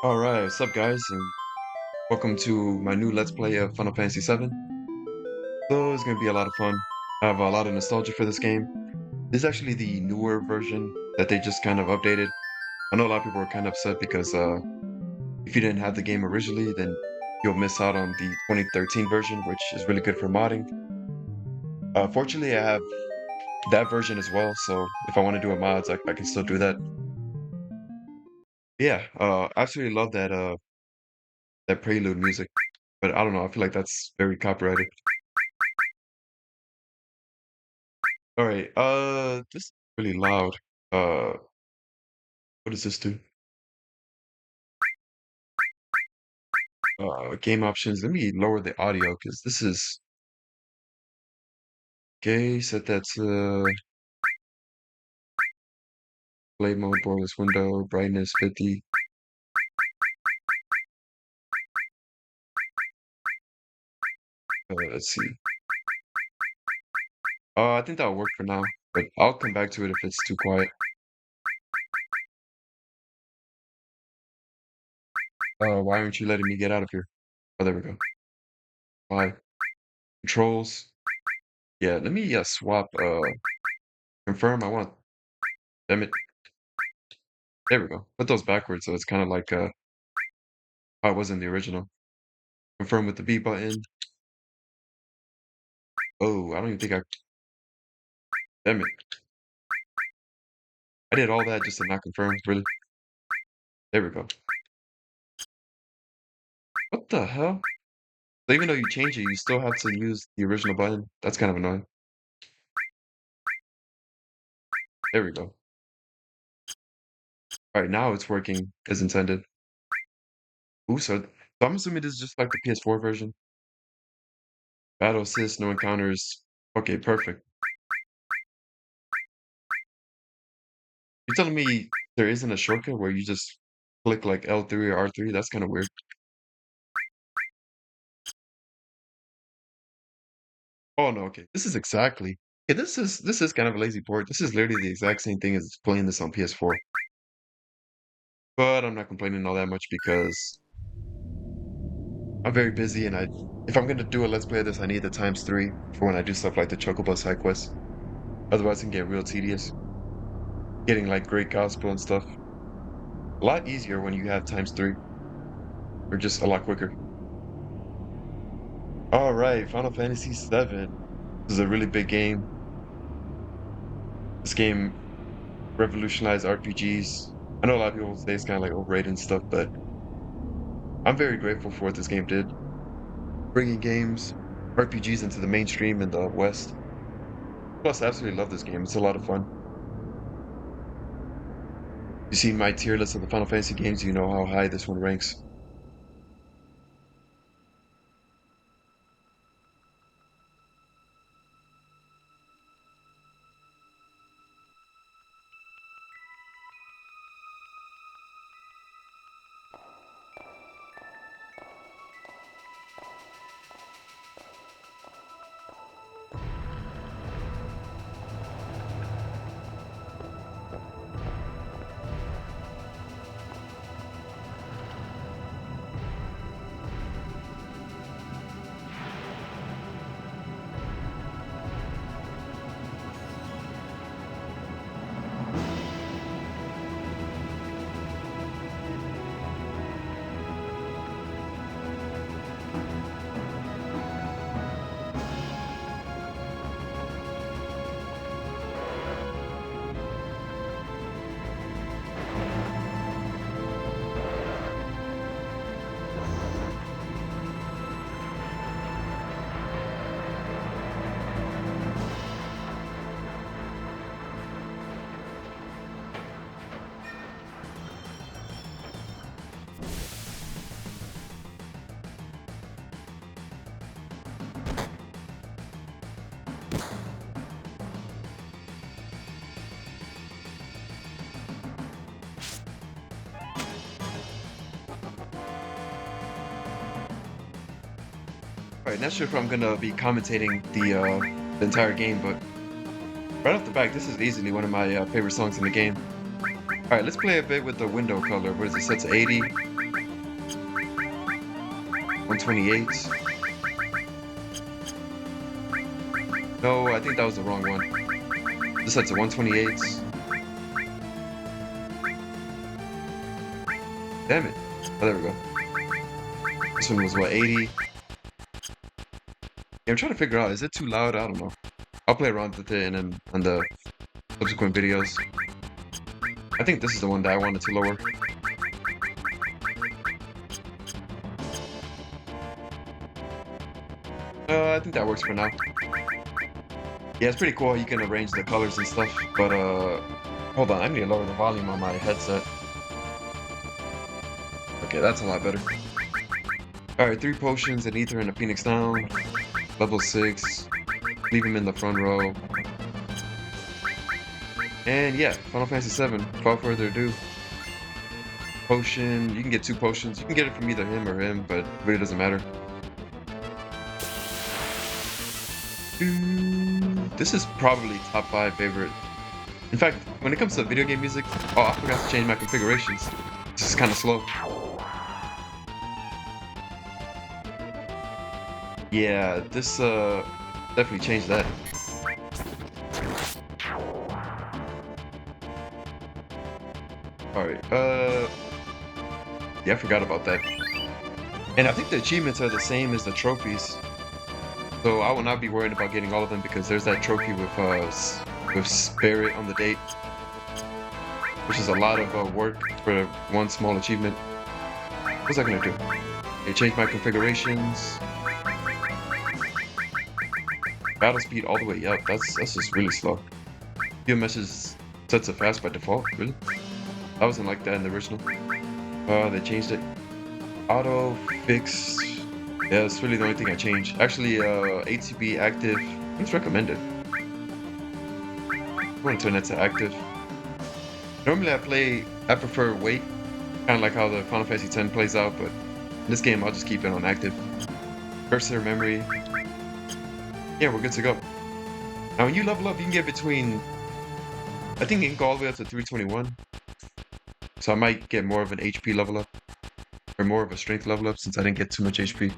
Alright, what's up guys, and welcome to my new Let's Play of Final Fantasy VII. So it's gonna be a lot of fun. I have a lot of nostalgia for this game. This is actually the newer version that they just kind of updated. I know a lot of people are kind of upset because if you didn't have the game originally, then you'll miss out on the 2013 version, which is really good for modding. Fortunately, I have that version as well, so if I want to do a mods, I can still do that. Yeah, I absolutely love that prelude music, but I don't know, I feel like that's very copyrighted. All right, this is really loud. Uh, what does this do? Game options. Let me lower the audio because this is okay. Set that to play mode, borderless window, brightness 50. Let's see. I think that'll work for now, but I'll come back to it if it's too quiet. Why aren't you letting me get out of here? Oh, there we go. Why? Controls. Yeah, let me swap. Confirm. I want. Damn it. There we go. Put those backwards, so it's kind of like how it was in the original. Confirm with the B button. Oh, I don't even think I. Damn it. I did all that just to not confirm, really. There we go. What the hell? So even though you change it, you still have to use the original button. That's kind of annoying. There we go. All right, now it's working as intended. Ooh, so I'm assuming this is just like the PS4 version. Battle assist, no encounters. Okay, perfect. You're telling me there isn't a shortcut where you just click like L3 or R3? That's kind of weird. Oh no, okay. This is exactly. Yeah, this is kind of a lazy port. This is literally the exact same thing as playing this on PS4. But I'm not complaining all that much because I'm very busy and if I'm gonna do a let's play of this, I need the times three for when I do stuff like the Chocobo side quest. Otherwise it can get real tedious. Getting like great gospel and stuff. A lot easier when you have times three. Or just a lot quicker. Alright, Final Fantasy VII. This is a really big game. This game revolutionized RPGs. I know a lot of people say it's kind of like overrated and stuff, but I'm very grateful for what this game did. Bringing games, RPGs into the mainstream in the West. Plus, I absolutely love this game. It's a lot of fun. You see my tier list of the Final Fantasy games, you know how high this one ranks. Alright, not sure if I'm gonna be commentating the entire game, but right off the bat, this is easily one of my favorite songs in the game. Alright, let's play a bit with the window color. What is it, set to 80? 128. No, I think that was the wrong one. This set's a 128. Damn it. Oh, there we go. This one was what, 80? Yeah, I'm trying to figure out, is it too loud? I don't know. I'll play around with it and then on the subsequent videos. I think this is the one that I wanted to lower. I think that works for now. Yeah, it's pretty cool how you can arrange the colors and stuff, but hold on, I need to lower the volume on my headset. Okay, that's a lot better. Alright, 3 potions, an ether, and a phoenix down. Level 6. Leave him in the front row. And yeah, Final Fantasy VII, without further ado. Potion, you can get 2 potions. You can get it from either him or him, but it really doesn't matter. This is probably top 5 favorite. In fact, when it comes to video game music, oh, I forgot to change my configurations. This is kind of slow. Yeah, this definitely changed that. Alright, yeah, I forgot about that. And I think the achievements are the same as the trophies. So I will not be worried about getting all of them because there's that trophy with Spirit on the date, which is a lot of work for one small achievement. What's that gonna do? It changed my configurations. Battle speed all the way up. That's just really slow. QMS is set to fast by default. Really? That wasn't like that in the original. They changed it. Auto fix. Yeah, that's really the only thing I changed. Actually, ATB active. It's recommended. I'm gonna turn that to active. Normally I prefer wait, kind of like how the Final Fantasy X plays out, but in this game I'll just keep it on active. Cursor memory. Yeah, we're good to go. Now when you level up, you can get between, I think you can go all the way up to 321. So I might get more of an HP level up, or more of a strength level up since I didn't get too much HP.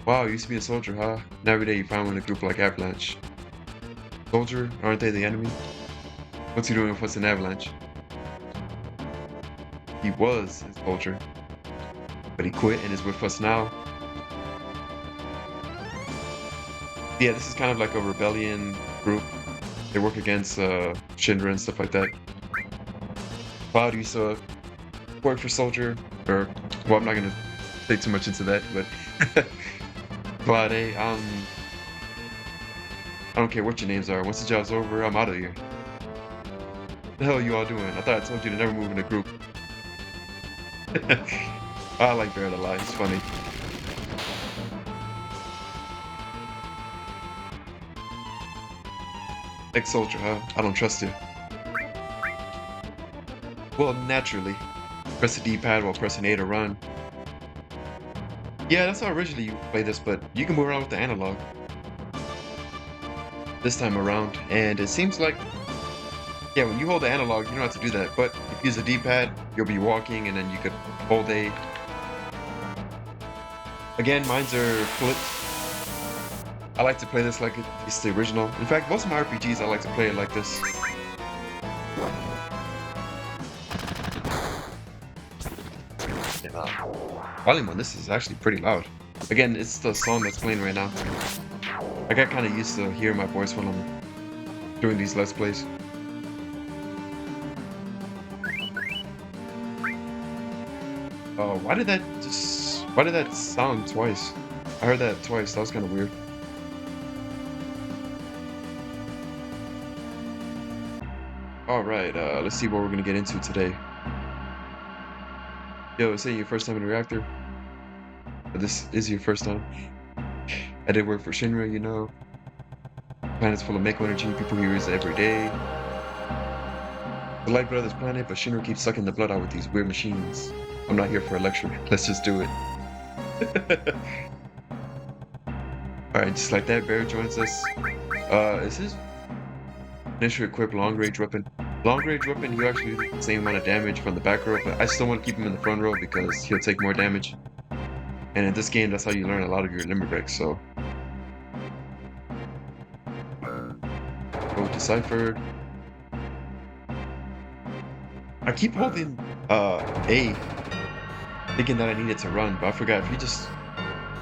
Wow, you used to be a soldier, huh? Now every day you find one in a group like Avalanche. Soldier? Aren't they the enemy? What's he doing with us in Avalanche? He was a soldier, but he quit and is with us now. Yeah, this is kind of like a rebellion group. They work against Shinra and stuff like that. Cloud used to work for Soldier, or, well, I'm not gonna say too much into that, but Cloud, I don't care what your names are. Once the job's over, I'm out of here. What the hell are you all doing? I thought I told you to never move in a group. I like Barret alive. It's funny. Ex-soldier, huh? I don't trust you. Well, naturally. Press the D-pad while pressing A to run. Yeah, that's how originally you play this, but you can move around with the analog. This time around, and it seems like, yeah, when you hold the analog, you don't have to do that, but if you use the D-pad, you'll be walking, and then you could hold A. Again, mines are flipped. I like to play this like it's the original. In fact, most of my RPGs, I like to play it like this. Volume on this is actually pretty loud. Again, it's the song that's playing right now. I got kind of used to hearing my voice when I'm doing these Let's Plays. Oh, why did that sound twice? I heard that twice. That was kind of weird. Alright, let's see what we're gonna get into today. Yo, is it your first time in Reactor? This is your first time. I did work for Shinra, you know. Planet's full of Mako energy, people here use it every day. The light blood of this planet, but Shinra keeps sucking the blood out with these weird machines. I'm not here for a lecture, let's just do it. Alright, just like that, Barret joins us. Is his initially equipped long range weapon? Long range weapon, he'll actually do the same amount of damage from the back row, but I still want to keep him in the front row because he'll take more damage. And in this game, that's how you learn a lot of your limit breaks. So go deciphered. I keep holding A, thinking that I need it to run, but I forgot if you just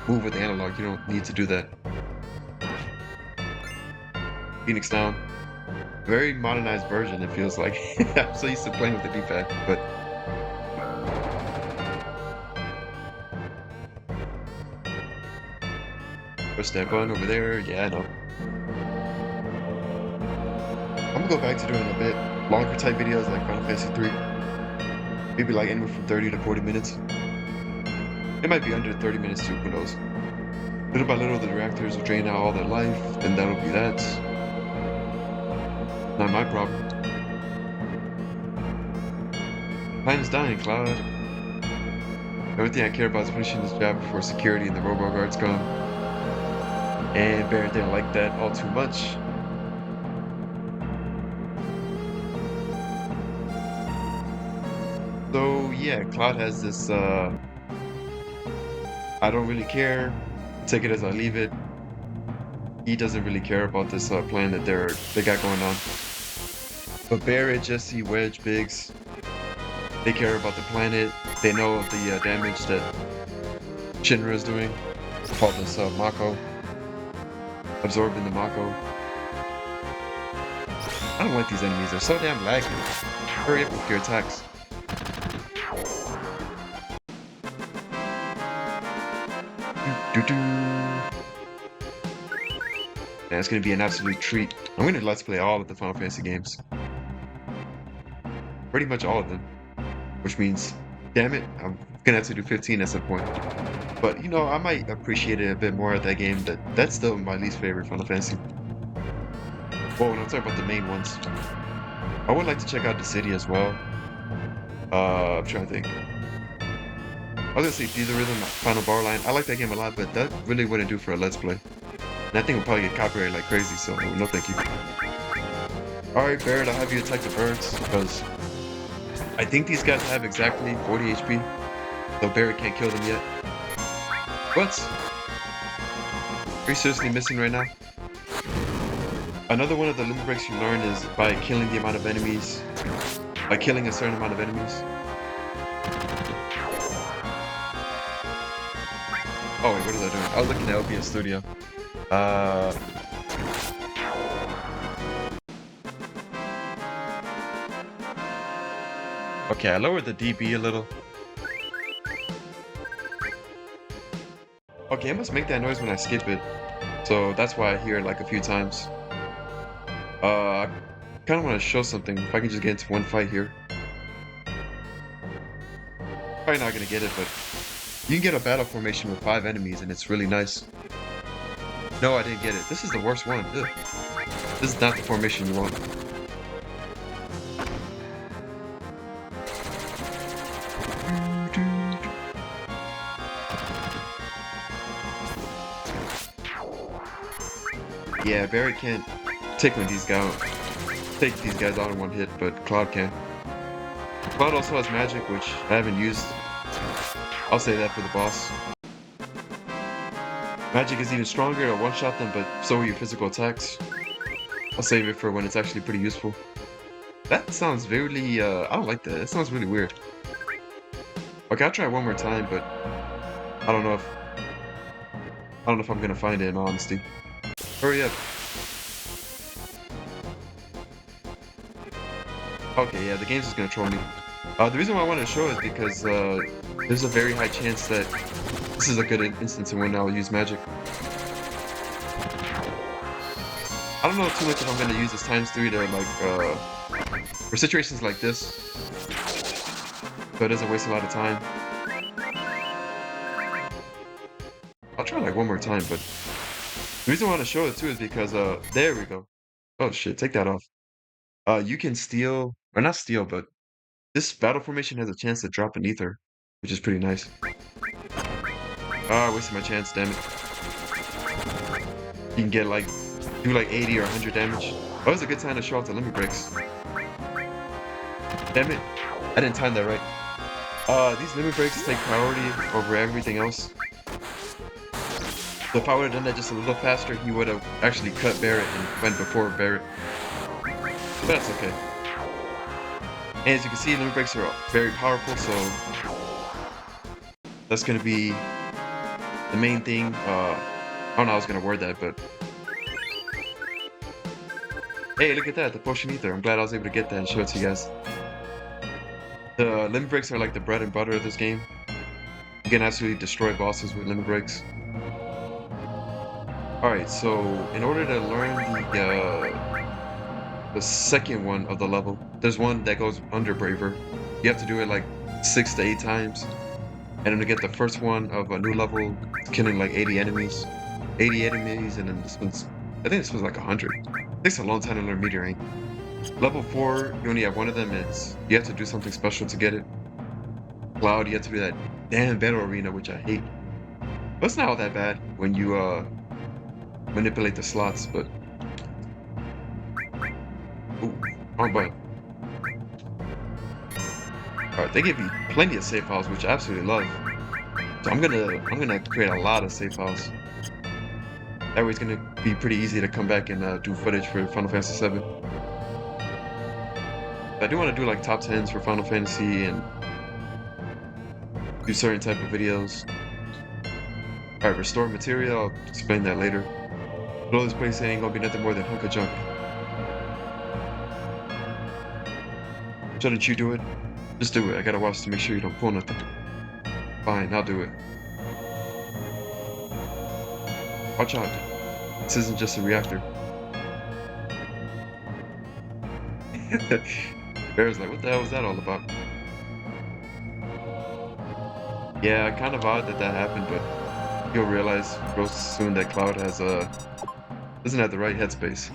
move with the analog, you don't need to do that. Phoenix down. Very modernized version, it feels like. I'm so used to playing with the D-pad, but push that button over there. Yeah, I know. I'm gonna go back to doing a bit longer type videos like Final Fantasy 3. Maybe like anywhere from 30 to 40 minutes. It might be under 30 minutes too, who knows. Little by little, the reactors will drain out all their life, and that'll be that. Not my problem. Mine is dying, Cloud. Everything I care about is finishing this job before security and the robo guards come. And Barrett didn't like that all too much. So yeah, Cloud has this I don't really care, take it as I leave it. He doesn't really care about this plan that they got going on. But Barrett, Jesse, Wedge, Biggs, they care about the planet. They know the damage that Shinra is doing. Called this Mako. Absorbing the Mako. I don't like these enemies, they're so damn laggy. Hurry up with your attacks. Yeah, it's gonna be an absolute treat. I'm gonna let's play all of the Final Fantasy games. Pretty much all of them. Which means, damn it, I'm gonna have to do 15 at some point. But you know, I might appreciate it a bit more at that game. That's still my least favorite Final Fantasy. Well, when I'm talking about the main ones. I would like to check out the city as well. I'm trying to think. I was gonna say Thieves Rhythm, Final Bar Line. I like that game a lot, but that really wouldn't do for a Let's Play. And I think we'll probably get copyrighted like crazy, so no thank you. Alright, Barrett, I'll have you attack the birds, because I think these guys have exactly 40 HP, though Barrett can't kill them yet. What? Are you seriously missing right now? Another one of the limit breaks you learn is by killing the amount of enemies, by killing a certain amount of enemies. Oh wait, what was I doing? I was looking at LBS Studio. Okay, I lowered the DB a little. Okay, I must make that noise when I skip it. So that's why I hear it like a few times. I kind of want to show something. If I can just get into one fight here. Probably not going to get it, but you can get a battle formation with 5 enemies and it's really nice. No, I didn't get it. This is the worst one. Ugh. This is not the formation you want. Yeah, Barrett can't take these guys out in one hit, but Cloud can. Cloud also has magic, which I haven't used. I'll say that for the boss. Magic is even stronger to one-shot them, but so are your physical attacks. I'll save it for when it's actually pretty useful. That sounds really, I don't like that. It sounds really weird. Okay, I'll try it one more time, but I don't know if I'm gonna find it in all honesty. Hurry up. Okay, yeah, the game's just gonna troll me. The reason why I wanted to show is because there's a very high chance that this is a good instance in when I'll use magic. I don't know too much if I'm gonna use this ×3 to like for situations like this, so it doesn't waste a lot of time. I'll try like one more time, but the reason I want to show it too is because there we go. Oh shit, take that off. You can steal, or not steal, but this battle formation has a chance to drop an ether, which is pretty nice. Ah, I wasted my chance, damn it. You can get like, do like 80 or 100 damage. Oh, it was a good time to show off the limit breaks. Damn it, I didn't time that right. These limit breaks take priority over everything else. So if I would have done that just a little faster, he would have actually cut Barrett and went before Barrett. But that's okay. And as you can see, limit breaks are very powerful, so that's gonna be the main thing. I don't know how I was gonna word that, but hey, look at that, the potion ether. I'm glad I was able to get that and show it to you guys. The limit breaks are like the bread and butter of this game. You can absolutely destroy bosses with limit breaks. Alright, so in order to learn the second one of the level, there's one that goes under Braver. You have to do it like 6 to 8 times. And then to get the first one of a new level, killing like 80 enemies. 80 enemies, and then this one's, I think this was like 100. It takes a long time to learn Meteorite. Level 4, you only have one of them, it's, you have to do something special to get it. Cloud, you have to do that damn battle arena, which I hate. But it's not all that bad when you manipulate the slots, but... Ooh, wrong button. Alright, they give you plenty of save files, which I absolutely love. So I'm gonna create a lot of save files. That way it's gonna be pretty easy to come back and do footage for Final Fantasy VII. I do want to do like top 10s for Final Fantasy and do certain type of videos. Alright, restore material, I'll explain that later. Blow this place ain't gonna be nothing more than hunk of junk. Shouldn't you do it? Just do it. I gotta watch to make sure you don't pull nothing. Fine, I'll do it. Watch out. This isn't just a reactor. Bear's like, what the hell was that all about? Yeah, kind of odd that happened, but you'll realize real soon that Cloud has doesn't have the right headspace.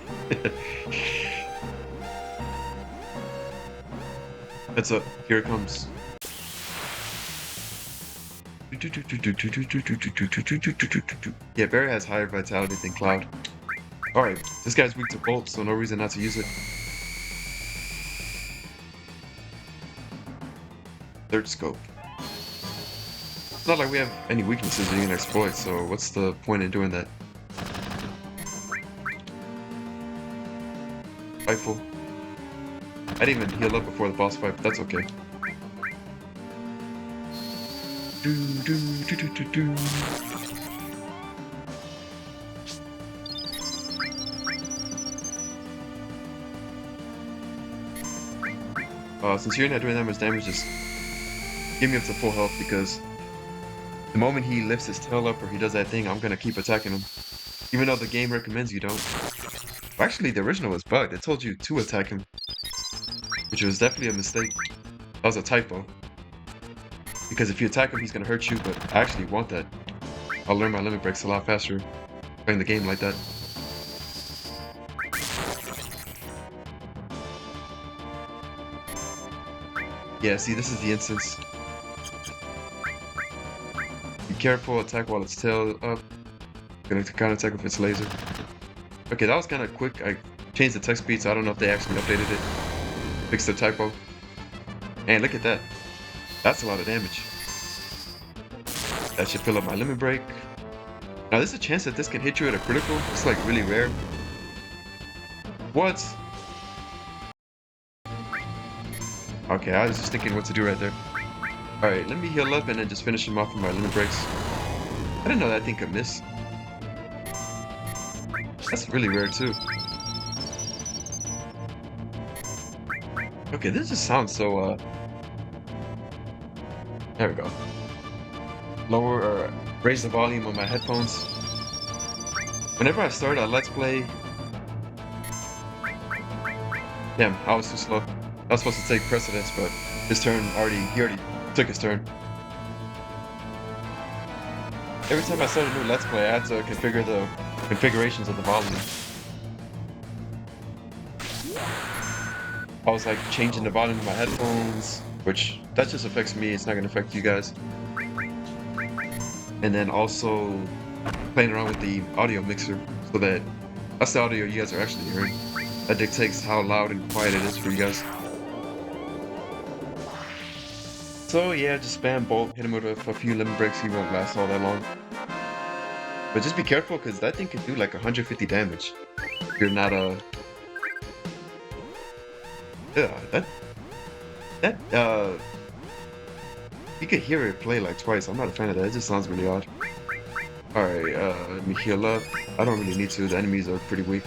Heads up, here it comes. Yeah, Barry has higher vitality than Cloud. Alright, this guy's weak to Bolt, so no reason not to use it. Third scope. It's not like we have any weaknesses we can exploit, so what's the point in doing that? Rifle. I didn't even heal up before the boss fight, but that's okay. Since you're not doing that much damage, just give me up to full health, because the moment he lifts his tail up or he does that thing, I'm gonna keep attacking him. Even though the game recommends you don't. Actually, the original was bugged. It told you to attack him, which was definitely a mistake. That was a typo. Because if you attack him, he's gonna hurt you, but I actually want that. I'll learn my limit breaks a lot faster playing the game like that. Yeah, see, this is the instance. Be careful, attack while its tail up. Gonna counter-attack with its laser. Okay, that was kind of quick. I changed the text speed, so I don't know if they actually updated it. Fixed the typo. And look at that. That's a lot of damage. That should fill up my limit break. Now, there's a chance that this can hit you at a critical. It's like really rare. What? Okay, I was just thinking what to do right there. Alright, let me heal up and then just finish him off with my limit breaks. I didn't know that thing could miss. That's really rare too. Okay, this just sounds so, there we go. Lower or raise the volume on my headphones. Whenever I start a Let's Play... Damn, I was too slow. I was supposed to take precedence, but his turn he already took his turn. Every time I start a new Let's Play, I had to configure the configurations of the volume. I was like changing the volume of my headphones, which that just affects me, it's not gonna affect you guys. And then also playing around with the audio mixer so that that's the audio you guys are actually hearing. That dictates how loud and quiet it is for you guys. So yeah, just spam Bolt, hit him with a few limit breaks, he won't last all that long. But just be careful because that thing can do like 150 damage. You're not yeah, that you could hear it play like twice. I'm not a fan of that. It just sounds really odd. Alright, let me heal up. I don't really need to. The enemies are pretty weak.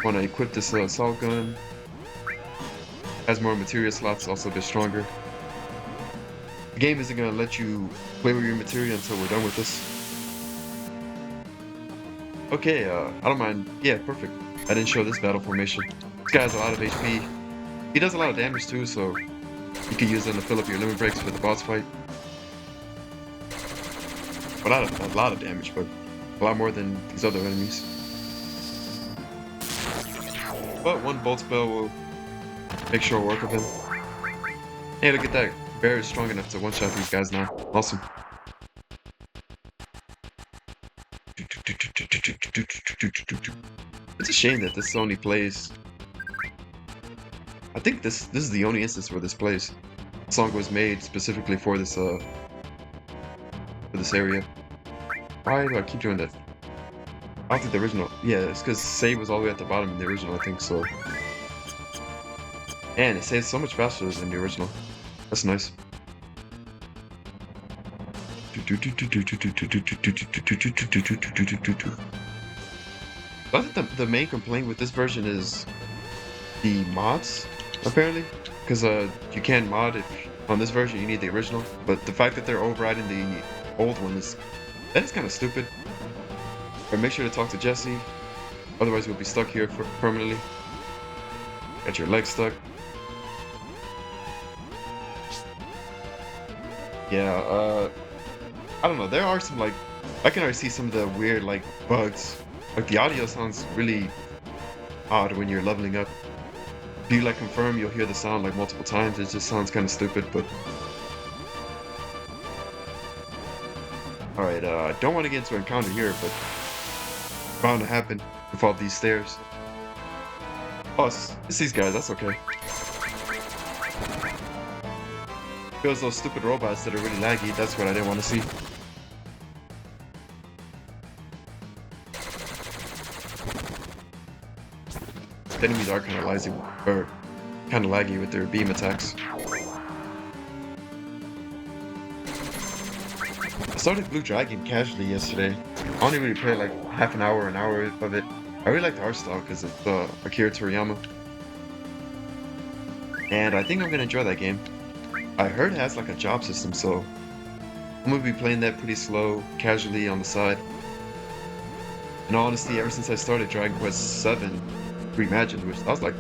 Want to equip this assault gun. Has more material slots, also a bit stronger. The game isn't going to let you play with your material until we're done with this. Okay, I don't mind. Yeah, perfect. I didn't show this battle formation. This guy has a lot of HP. He does a lot of damage too, so you can use them to fill up your limit breaks for the boss fight. Well, not a lot of damage, but a lot more than these other enemies. But one bolt spell will make short work of him. Hey, look at that. Bear is strong enough to one-shot these guys now. Awesome. It's a shame that this only plays... I think this is the only instance where this plays. The song was made specifically for this area. Why do I keep doing that? I don't think the original... Yeah, it's because save was all the way at the bottom in the original, I think, so... And it saves so much faster than the original. That's nice. I think the main complaint with this version is the mods, apparently. Because you can mod if on this version you need the original. But the fact that they're overriding the old one is kind of stupid. But make sure to talk to Jesse, otherwise you'll be stuck here permanently. Got your leg stuck. Yeah, I don't know, there are some like, I can already see some of the weird like bugs. Like the audio sounds really odd when you're leveling up. If you like confirm, you'll hear the sound like multiple times. It just sounds kind of stupid, but... Alright, I don't want to get into an encounter here, but... It's bound to happen with all these stairs. Oh, it's these guys, that's okay. Feels those stupid robots that are really laggy, that's what I didn't want to see. The enemies are kind of lazy, or kind of laggy with their beam attacks. I started Blue Dragon casually yesterday. I only really played like half an hour of it. I really like the art style because of Akira Toriyama. And I think I'm gonna enjoy that game. I heard it has like a job system, so I'm gonna be playing that pretty slow, casually on the side. In all honesty, ever since I started Dragon Quest VII Reimagined, which that was like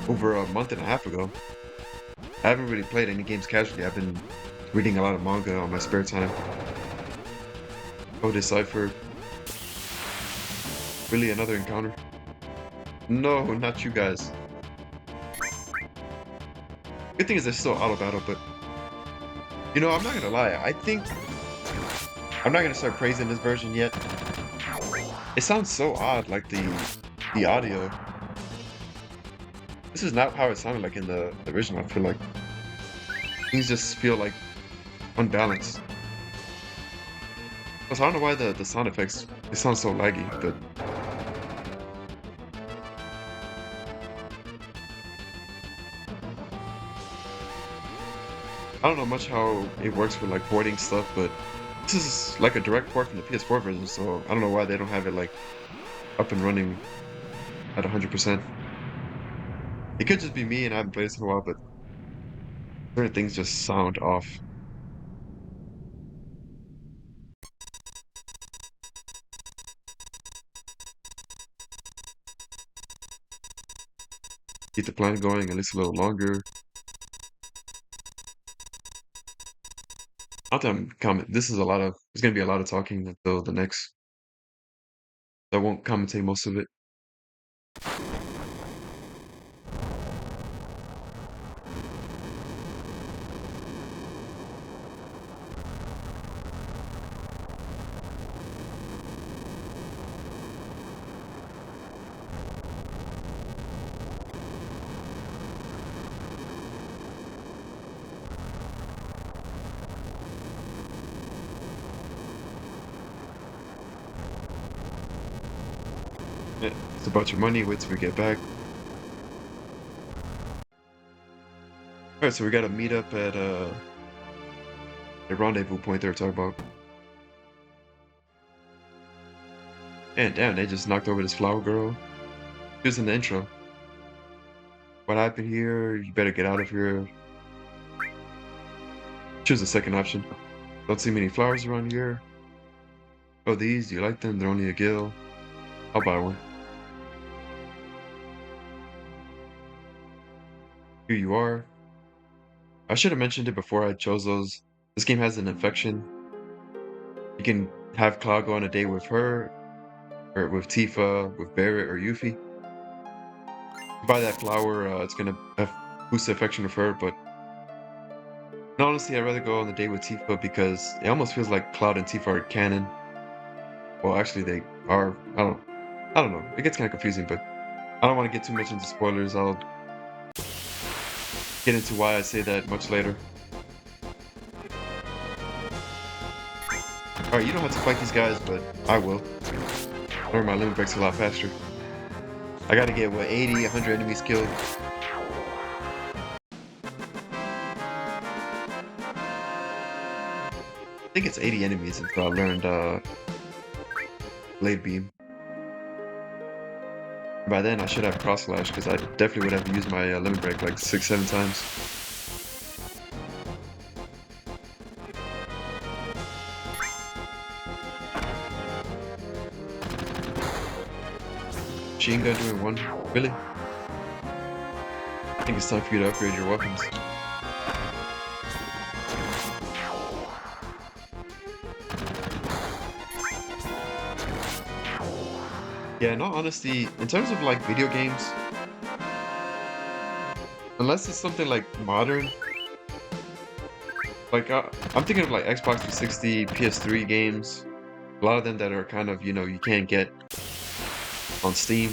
over a month and a half ago, I haven't really played any games casually. I've been reading a lot of manga on my spare time. Oh, Decipher. Really another encounter? No, not you guys. Good thing is there's still auto battle, but you know, I'm not gonna lie. I think I'm not gonna start praising this version yet. It sounds so odd, like the audio. This is not how it sounded like in the original. I feel like things just feel like unbalanced. I don't know why the sound effects, it sounds so laggy, but I don't know much how it works with like porting stuff, but this is like a direct port from the PS4 version, so I don't know why they don't have it like up and running at 100%. It could just be me and I haven't played this in a while, but certain things just sound off. Keep the plan going at least a little longer. Not that I'm comment. This is a lot of. There's gonna be a lot of talking until the next. I won't commentate most of it. It's about your money. Wait till we get back. Alright, so we gotta meet up at the rendezvous point they were talking about. And damn, they just knocked over this flower girl. She was in the intro. What happened here? You better get out of here. Choose the second option. Don't see many flowers around here. Oh, these? Do you like them? They're only a gill. I'll buy one. Here you are. I should have mentioned it before I chose those. This game has an infection. You can have Cloud go on a date with her, or with Tifa, with Barrett, or Yuffie. You buy that flower, it's gonna boost the affection of her, but honestly, I'd rather go on the date with Tifa because it almost feels like Cloud and Tifa are canon. Well, actually, they are. I don't know. It gets kind of confusing, but I don't want to get too much into spoilers. I'll get into why I say that much later. Alright, you don't have to fight these guys, but I will. Learn my limit breaks a lot faster. I gotta get, what, 80, 100 enemies killed? I think it's 80 enemies until I learned, Blade Beam. By then, I should have Cross Slash, because I definitely would have used my limit break like 6-7 times. Machine gun doing one? Really? I think it's time for you to upgrade your weapons. Yeah, in all honesty, in terms of like video games, unless it's something like modern, like I'm thinking of like Xbox 360, PS3 games, a lot of them that are kind of, you can't get on Steam.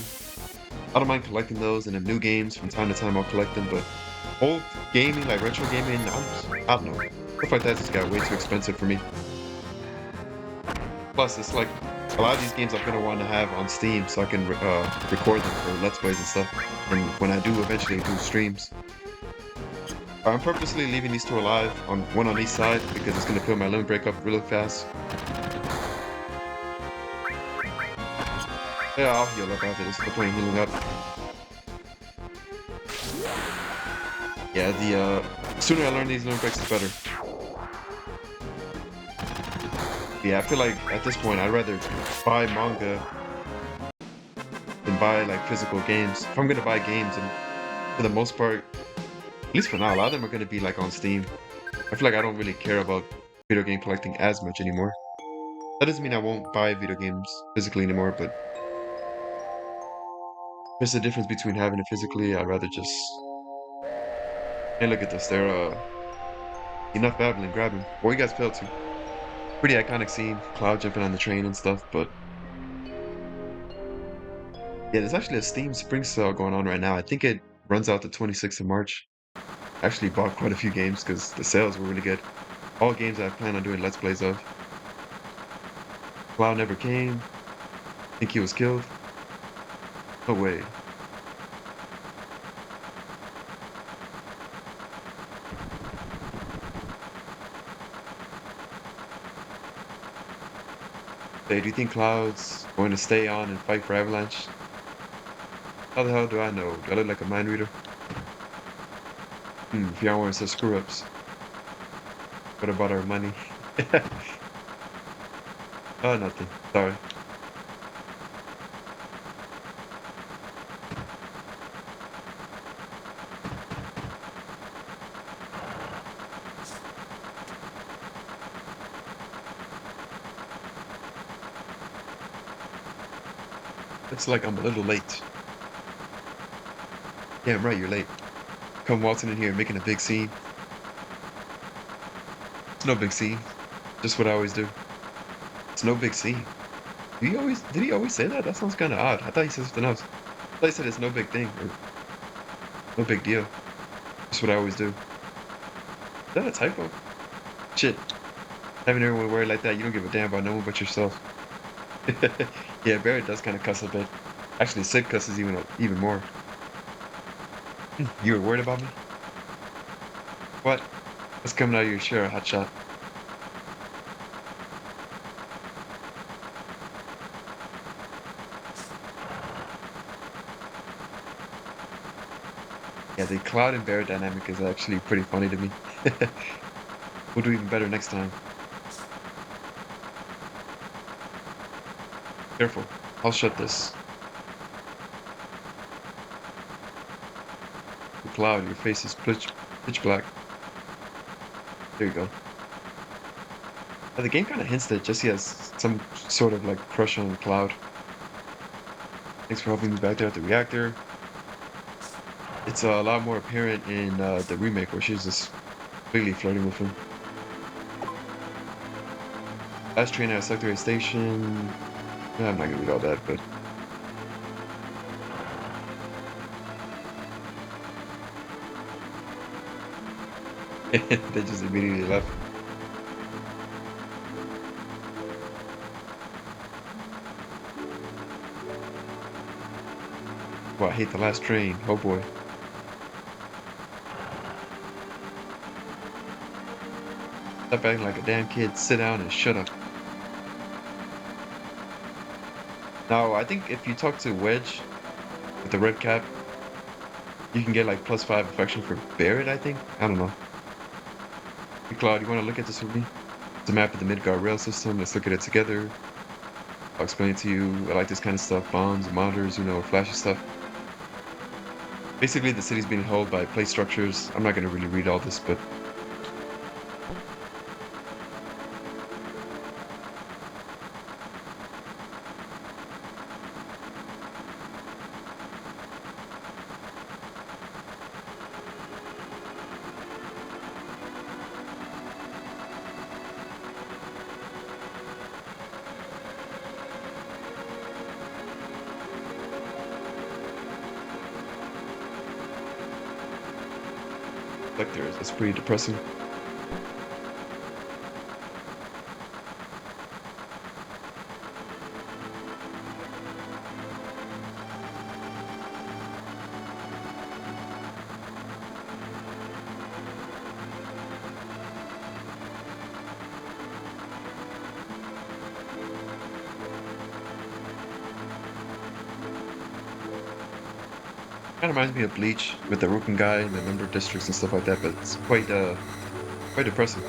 I don't mind collecting those, and in new games, from time to time I'll collect them, but old gaming, like retro gaming, I don't know. Stuff like that just got way too expensive for me. Plus, it's like, a lot of these games I'm gonna want to have on Steam so I can record them for Let's Plays and stuff, and when I do eventually do streams. I'm purposely leaving these two alive, one on each side, because it's gonna fill my limit break up really fast. Yeah, I'll heal up after this. No point in healing up. Yeah, the sooner I learn these limit breaks, the better. Yeah, I feel like at this point I'd rather buy manga than buy like physical games. If I'm gonna buy games, and for the most part, at least for now, a lot of them are gonna be like on Steam. I feel like I don't really care about video game collecting as much anymore. That doesn't mean I won't buy video games physically anymore, but there's a difference between having it physically. I'd rather just, hey, look at this. They're enough babbling, grab him. Or you guys failed to. Pretty iconic scene, Cloud jumping on the train and stuff, but yeah, there's actually a Steam Spring Sale going on right now. I think it runs out the 26th of March. I actually bought quite a few games because the sales were really good. All games I plan on doing Let's Plays of. Cloud never came. Think he was killed. No way. Hey, do you think Cloud's going to stay on and fight for Avalanche? How the hell do I know? Do I look like a mind reader? If y'all want to screw ups. What about our money? Oh, nothing. Sorry. Looks like I'm a little late. Damn right, you're late. Come waltzing in here making a big scene. It's no big scene. Just what I always do. It's no big scene. Did he always say that? That sounds kind of odd. I thought he said something else. I thought he said it's no big thing, or no big deal. Just what I always do. Is that a typo? Shit. Having everyone wear it like that, you don't give a damn about no one but yourself. Yeah, Barrett does kind of cuss a bit. Actually, Sid cusses even more. You were worried about me? What? What's coming out of your chair, hotshot? Yeah, the Cloud and Bear dynamic is actually pretty funny to me. We'll do even better next time. Careful. I'll shut this. Cloud, your face is pitch black. There you go. The game kind of hints that Jesse has some sort of like crush on Cloud. Thanks for helping me back there at the reactor. It's a lot more apparent in the remake where she's just completely flirting with him. Last train at Sector 8 Station. I'm not gonna read all that, but they just immediately left. Well, I hate the last train. Oh boy. Stop acting like a damn kid. Sit down and shut up. Now, I think if you talk to Wedge with the red cap, you can get like +5 affection for Barrett, I think. I don't know. Hey, Claude, you want to look at this with me? It's a map of the Midgard rail system. Let's look at it together. I'll explain it to you. I like this kind of stuff. Bombs, monitors, flashy stuff. Basically, the city's being held by plate structures. I'm not going to really read all this, but like it's pretty depressing. Kind of reminds me of Bleach with the Ruken guy and the number of districts and stuff like that, but it's quite depressing.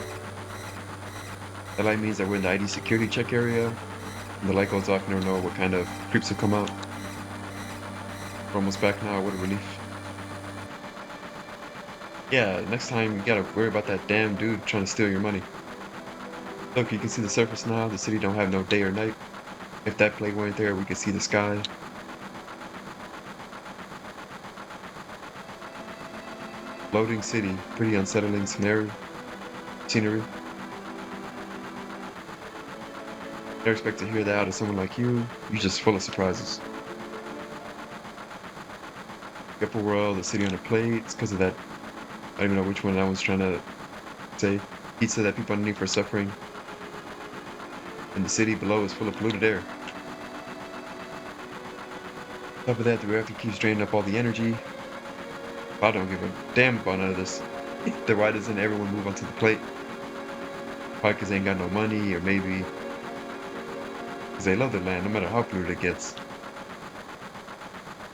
That light means that we're in the ID security check area, and the light goes off. You never know what kind of creeps will come out. We're almost back now. What a relief. Yeah, next time you gotta worry about that damn dude trying to steal your money. Look, you can see the surface now. The city don't have no day or night. If that plate weren't there, we could see the sky. Floating city, pretty unsettling scenery. Never expect to hear that out of someone like you. You're just full of surprises. The upper world, the city on a plate. It's because of that. I don't even know which one I was trying to say. Pizza that people underneath are suffering. And the city below is full of polluted air. On top of that, the reactor keeps draining up all the energy. I don't give a damn about none of this. Then why doesn't everyone move onto the plate? Probably because they ain't got no money, or maybe because they love their land, no matter how polluted it gets.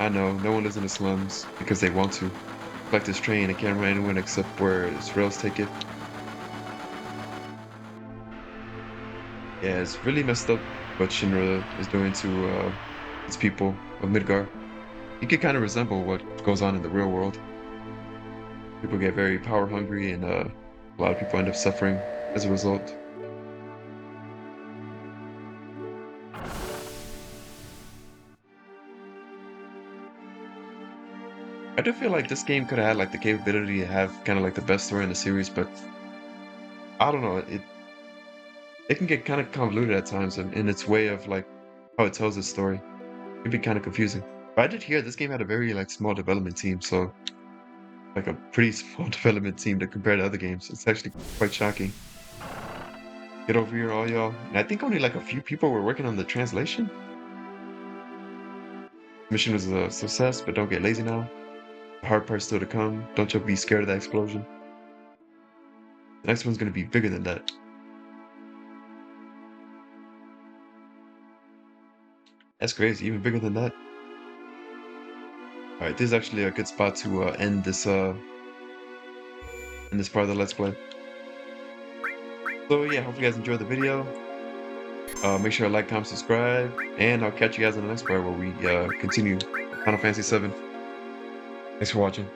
I know, no one lives in the slums because they want to. Like this train, it can't run anywhere except where its rails take it. Yeah, it's really messed up what Shinra is doing to its people of Midgar. It could kind of resemble what goes on in the real world. People get very power hungry, and a lot of people end up suffering as a result. I do feel like this game could have had like the capability to have kind of like the best story in the series, but I don't know. It can get kind of convoluted at times in its way of like how it tells its story. It can be kind of confusing. But I did hear this game had a very like small development team, so like a pretty small development team to compare to other games. It's actually quite shocking. Get over here, all y'all. And I think only like a few people were working on the translation. Mission was a success, but don't get lazy now. The hard part's still to come. Don't you be scared of that explosion. The next one's gonna be bigger than that. That's crazy, even bigger than that. Alright, this is actually a good spot to end this part of the Let's Play. So yeah, hope you guys enjoyed the video. Make sure to like, comment, subscribe, and I'll catch you guys in the next part where we continue Final Fantasy VII. Thanks for watching.